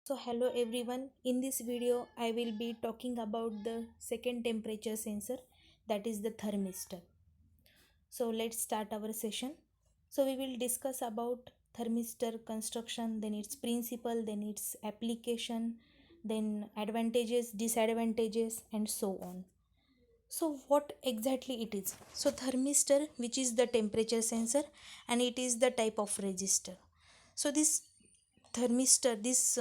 So hello everyone, in this video I will be talking about the second temperature sensor, that is the thermistor. So let's start our session. So we will discuss about thermistor construction, then its principle, then its application, then advantages, disadvantages and so on. So what exactly it is? So thermistor, which is the temperature sensor, and it is the type of resistor. So this thermistor, this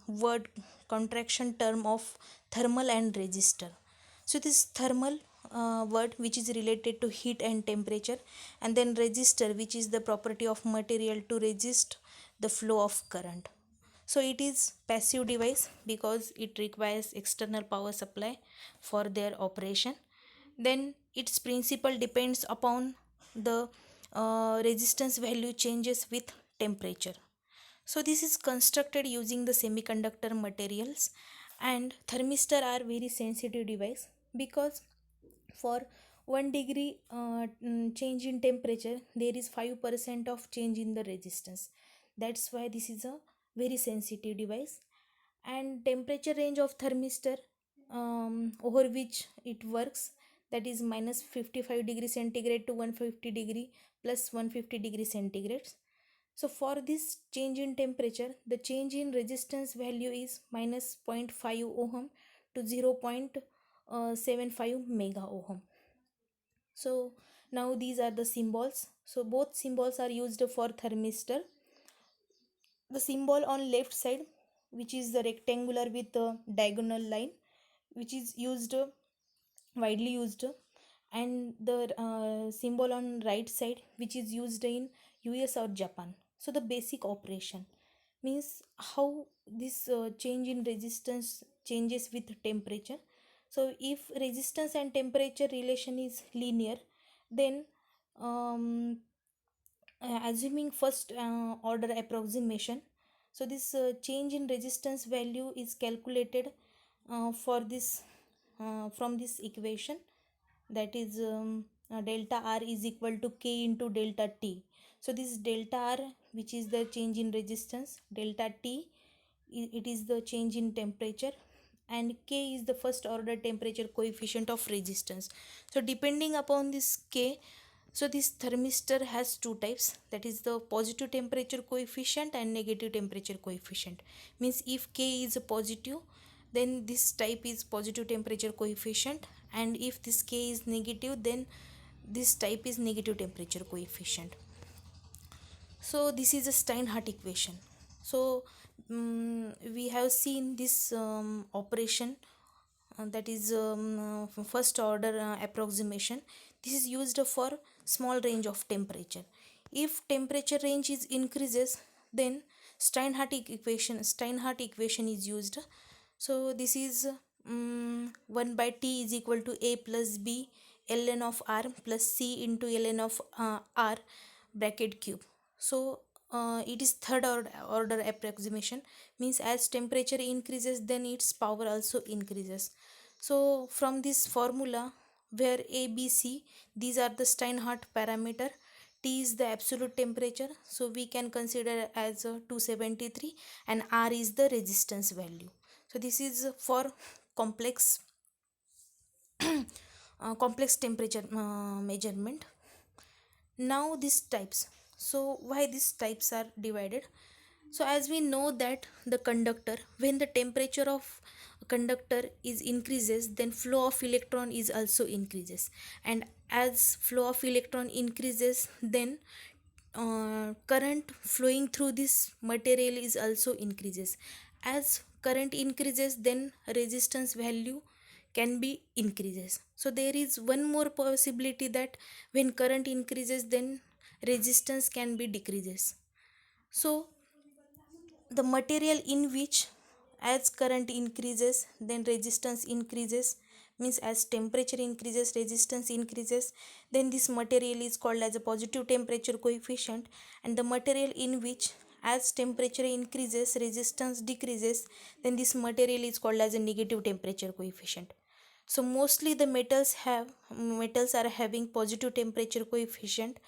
word contraction term of thermal and resistor. So this thermal word which is related to heat and temperature, and then resistor which is the property of material to resist the flow of current. So it is passive device because it requires external power supply for their operation. Then its principle depends upon the resistance value changes with temperature. So this is constructed using the semiconductor materials, and thermistor are very sensitive device because for 1 degree change in temperature there is 5% of change in the resistance. That's why this is a very sensitive device. And temperature range of thermistor over which it works, that is minus 55 degree centigrade to 150 degree plus 150 degree centigrade. So for this change in temperature, the change in resistance value is minus zero point 0.5 ohm to 0.75 mega ohm. So now these are the symbols. So both symbols are used for thermistor. The symbol on left side, which is the rectangular with the diagonal line, which is used widely used, and the symbol on right side which is used in US or Japan. So the basic operation means how this change in resistance changes with temperature. So if resistance and temperature relation is linear, then um, assuming first order approximation, so this change in resistance value is calculated for this from this equation, that is delta r is equal to k into delta t. So this delta r, which is the change in resistance, delta t it is the change in temperature, and k is the first order temperature coefficient of resistance. So depending upon this k, so this thermistor has two types, that is the positive temperature coefficient and negative temperature coefficient. Means if k is a positive, then this type is positive temperature coefficient, and if this k is negative, then this type is negative temperature coefficient. So this is a Steinhart equation. So we have seen this operation, that is first order approximation. This is used for small range of temperature. If temperature range is increases, then Steinhart equation is used. So this is 1 by T is equal to A plus B ln of R plus C into ln of R bracket cube. So it is third order approximation, means as temperature increases then its power also increases. So from this formula, where A, B, C, these are the Steinhart parameter, T is the absolute temperature, so we can consider as 273, and R is the resistance value. So this is for complex complex temperature measurement. Now these types, so why these types are divided? So as we know that the conductor, when the temperature of conductor is increases, then flow of electron is also increases, and as flow of electron increases, then current flowing through this material is also increases. As current increases, then resistance value can be increases. So there is one more possibility, that when current increases, then resistance can be decreases. So the material in which, as current increases, then resistance increases, means as temperature increases resistance increases, then this material is called as a positive temperature coefficient. And the material in which, as temperature increases resistance decreases, then this material is called as a negative temperature coefficient. So mostly the metals are having positive temperature coefficient,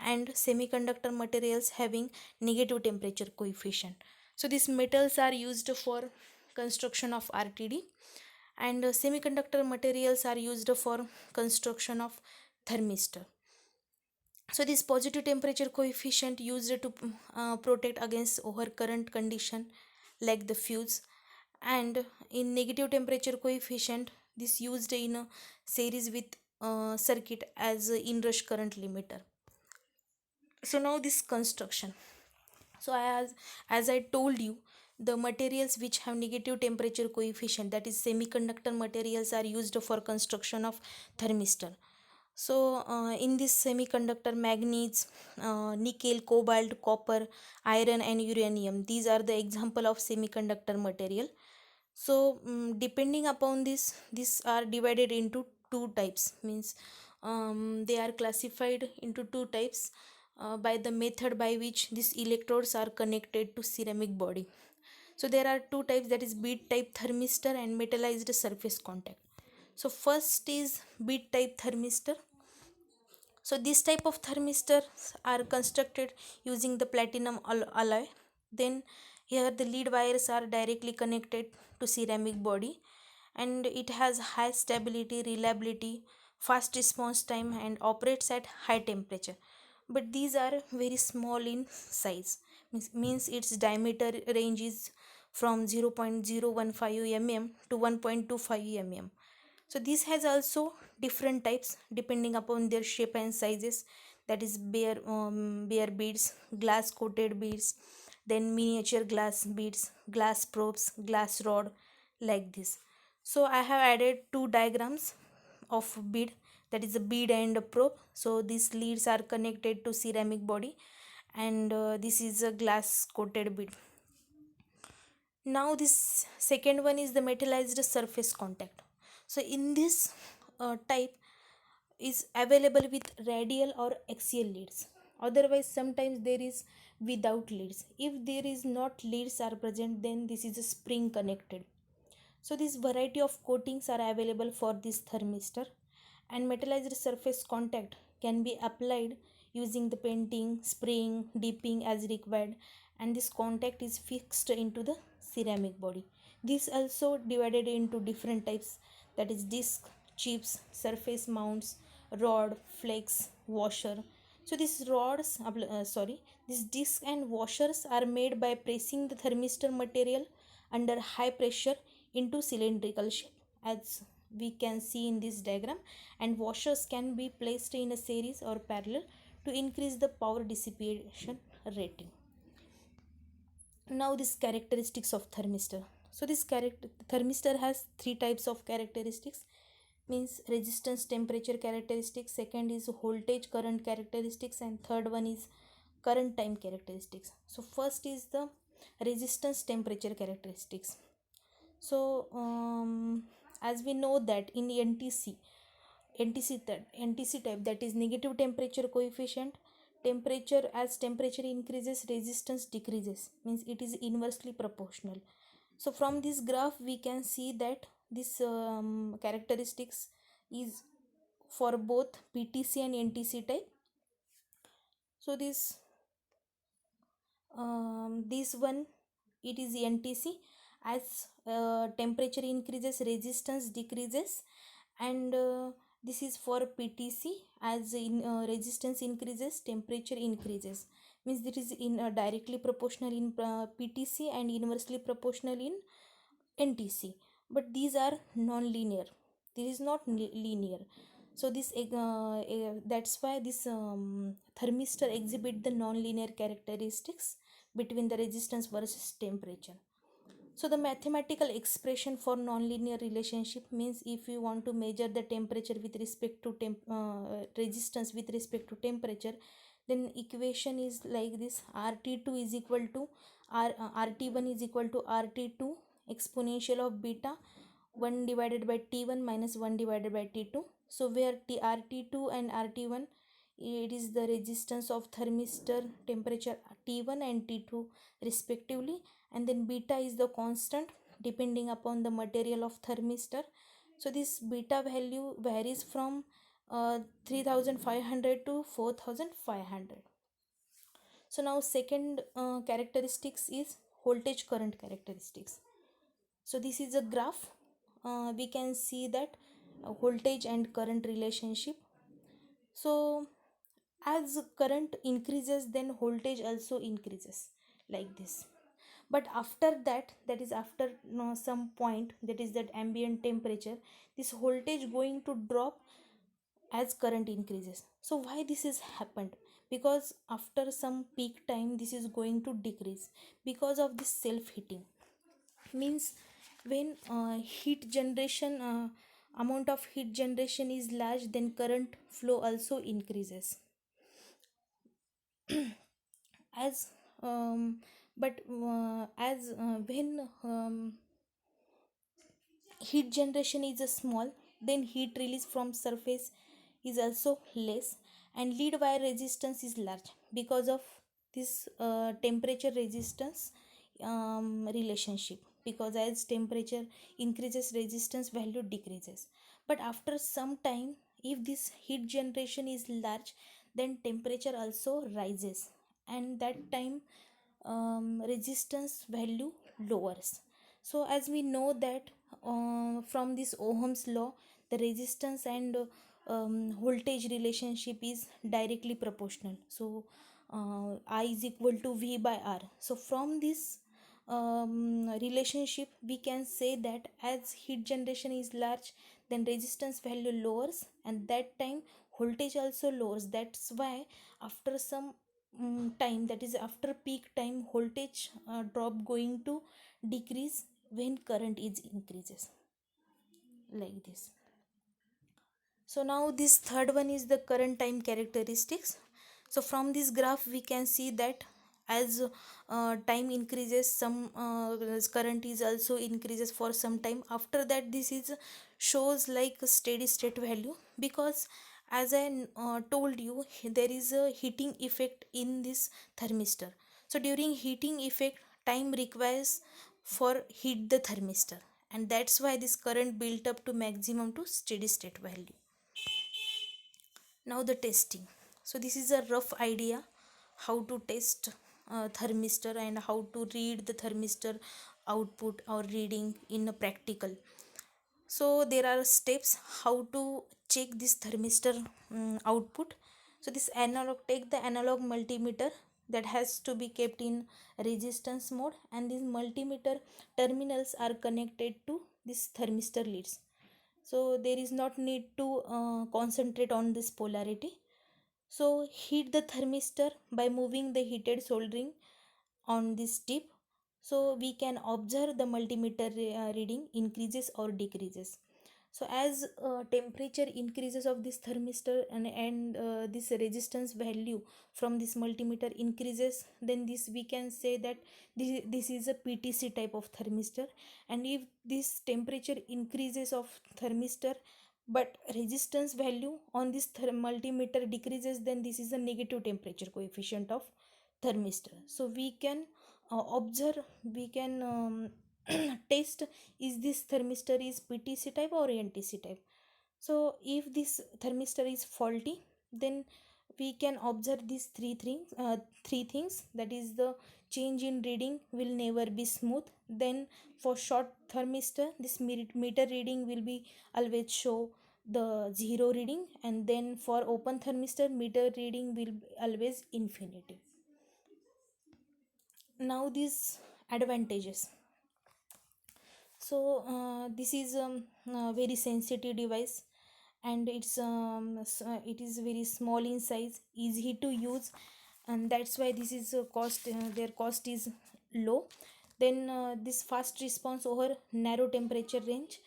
and semiconductor materials having negative temperature coefficient. So these metals are used for construction of RTD, and semiconductor materials are used for construction of thermistor. So this positive temperature coefficient used to protect against overcurrent condition like the fuse, and in negative temperature coefficient this used in a series with circuit as a inrush current limiter. So now this construction. So as I told you, the materials which have negative temperature coefficient, that is semiconductor materials, are used for construction of thermistor. So in this semiconductor, manganese, nickel, cobalt, copper, iron and uranium, these are the example of semiconductor material. So depending upon this, these are divided into two types, means they are classified into two types by the method by which these electrodes are connected to ceramic body. So there are two types, that is bead type thermistor and metallized surface contact. So first is bead type thermistor. So this type of thermistors are constructed using the platinum alloy. Then here the lead wires are directly connected to ceramic body, and it has high stability, reliability, fast response time and operates at high temperature. But these are very small in size, means its diameter range is from 0.015 mm to 1.25 mm. So this has also different types depending upon their shape and sizes, that is bare beads, glass coated beads, then miniature glass beads, glass probes, glass rod, like this. So I have added two diagrams of bead, that is a bead and a probe. So these leads are connected to ceramic body, and this is a glass coated bead. Now this second one is the metallized surface contact. So in this type is available with radial or axial leads, otherwise sometimes there is without leads. If there is not leads are present, then this is a spring connected. So this variety of coatings are available for this thermistor, and metallized surface contact can be applied using the painting, spraying, dipping as required, and this contact is fixed into the ceramic body. This also divided into different types, that is disc, chips, surface mounts, rod, flakes, washer. So these these discs and washers are made by pressing the thermistor material under high pressure into cylindrical shape, as we can see in this diagram, and washers can be placed in a series or parallel to increase the power dissipation rating. Now this characteristics of thermistor. So this thermistor has three types of characteristics, means resistance temperature characteristics, second is voltage current characteristics, and third one is current time characteristics. So first is the resistance temperature characteristics. So as we know that in NTC type, that is negative temperature coefficient, temperature, as temperature increases resistance decreases, means it is inversely proportional. So from this graph we can see that this characteristics is for both PTC and NTC type. So this one, it is NTC, as temperature increases resistance decreases, and this is for PTC, as in resistance increases temperature increases, means it is in directly proportional in PTC and inversely proportional in NTC. But these are non-linear, this is not linear. So this that's why this thermistor exhibit the non-linear characteristics between the resistance versus temperature. So the mathematical expression for nonlinear relationship means, if you want to measure the temperature with respect to resistance with respect to temperature, then equation is like this: RT2 is equal to RT1 is equal to RT2 exponential of beta 1 divided by T1 minus 1 divided by T2. So where RT2 and RT1, it is the resistance of thermistor, temperature T1 and T2 respectively, and then beta is the constant depending upon the material of thermistor. So this beta value varies from 3500 to 4500. So now second characteristics is voltage current characteristics. So this is a graph. We can see that voltage and current relationship. So as current increases, then voltage also increases, like this. But after that, that is after some point, that is that ambient temperature, this voltage going to drop as current increases. So why this is happened? Because after some peak time this is going to decrease because of this self heating. Means when heat generation amount of heat generation is large, then current flow also increases. As but as when heat generation is small, then heat release from surface is also less, and lead wire resistance is large because of this temperature resistance relationship, because as temperature increases resistance value decreases. But after some time, if this heat generation is large, then temperature also rises, and that time resistance value lowers. So as we know that from this Ohm's law, the resistance and voltage relationship is directly proportional. So I is equal to V by R. So from this relationship we can say that as heat generation is large, then resistance value lowers, and that time voltage also lowers. That's why after some time, that is after peak time, voltage drop going to decrease when current is increases, like this. So now this third one is the current time characteristics. So from this graph we can see that as time increases, some current is also increases for some time. After that this is shows like a steady state value, because as I told you, there is a heating effect in this thermistor. So during heating effect, time requires for heat the thermistor, and that's why this current built up to maximum to steady state value. Now the testing. So this is a rough idea how to test thermistor and how to read the thermistor output or reading in a practical. So there are steps how to check this thermistor output. So this analog, take the analog multimeter that has to be kept in resistance mode, and these multimeter terminals are connected to this thermistor leads. So there is not need to concentrate on this polarity. So heat the thermistor by moving the heated soldering on this tip, so we can observe the multimeter reading increases or decreases. So as temperature increases of this thermistor, and this resistance value from this multimeter increases, then this we can say that this is a PTC type of thermistor. And if this temperature increases of thermistor but resistance value on this multimeter decreases, then this is a negative temperature coefficient of thermistor. So we can observe, we can test is this thermistor is PTC type or NTC type. So if this thermistor is faulty, then we can observe these three things, that is the change in reading will never be smooth. Then for short thermistor, this meter reading will be always show the zero reading, and then for open thermistor meter reading will be always infinity. Now these advantages. So this is a very sensitive device, and it is very small in size, easy to use, and that's why this is a cost, their cost is low. Then this fast response over narrow temperature range,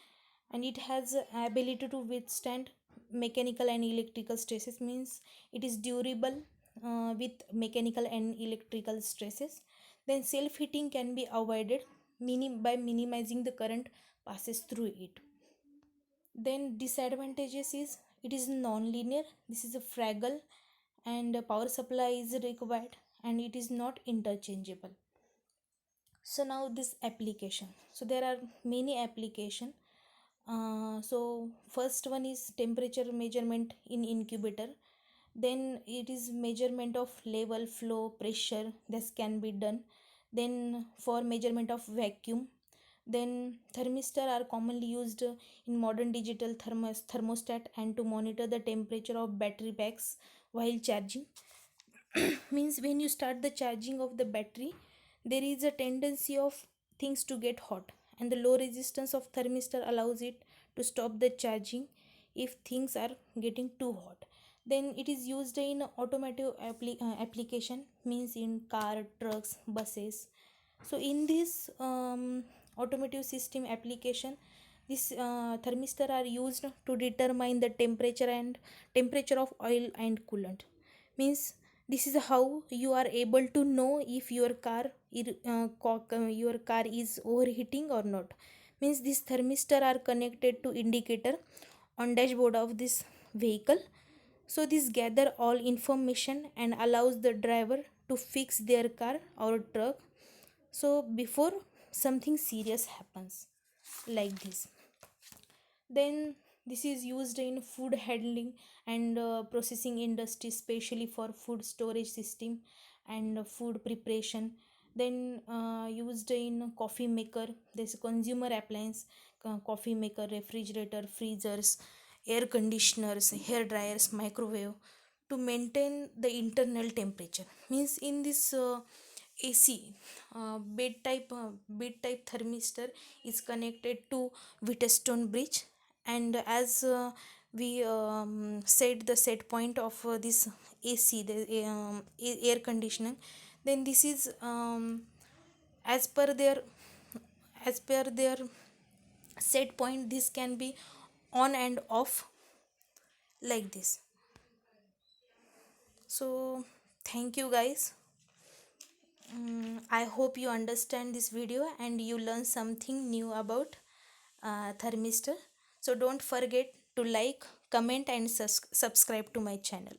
and it has ability to withstand mechanical and electrical stresses, means it is durable with mechanical and electrical stresses. Then self heating can be avoided by minimizing the current passes through it. Then disadvantages is it is non-linear, this is a fragile, and a power supply is required, and it is not interchangeable. So now this application, so there are many application. So first one is temperature measurement in incubator. Then it is measurement of level, flow, pressure, this can be done. then for measurement of vacuum. Then thermistor are commonly used in modern digital thermostat and to monitor the temperature of battery packs while charging. Means when you start the charging of the battery, there is a tendency of things to get hot, and the low resistance of thermistor allows it to stop the charging if things are getting too hot. Then it is used in automotive application, means in car, trucks, buses. So in this automotive system application, this thermistor are used to determine the temperature of oil and coolant. Means this is how you are able to know if your car is overheating or not. Means this thermistor are connected to indicator on dashboard of this vehicle. So this gather all information and allows the driver to fix their car or truck, so before something serious happens, like this. Then this is used in food handling and processing industry, especially for food storage system and food preparation. Then used in coffee maker, there's consumer appliance, coffee maker, refrigerator, freezers, air conditioners, hair dryers, microwave, to maintain the internal temperature. Means in this AC bead type thermistor is connected to Wheatstone bridge. And as we set the set point of this AC, the air conditioning, then this is as per their as per their set point, this can be on and off, like this. So thank you guys. I hope you understand this video and you learn something new about thermistor. So don't forget to like, comment and subscribe to my channel.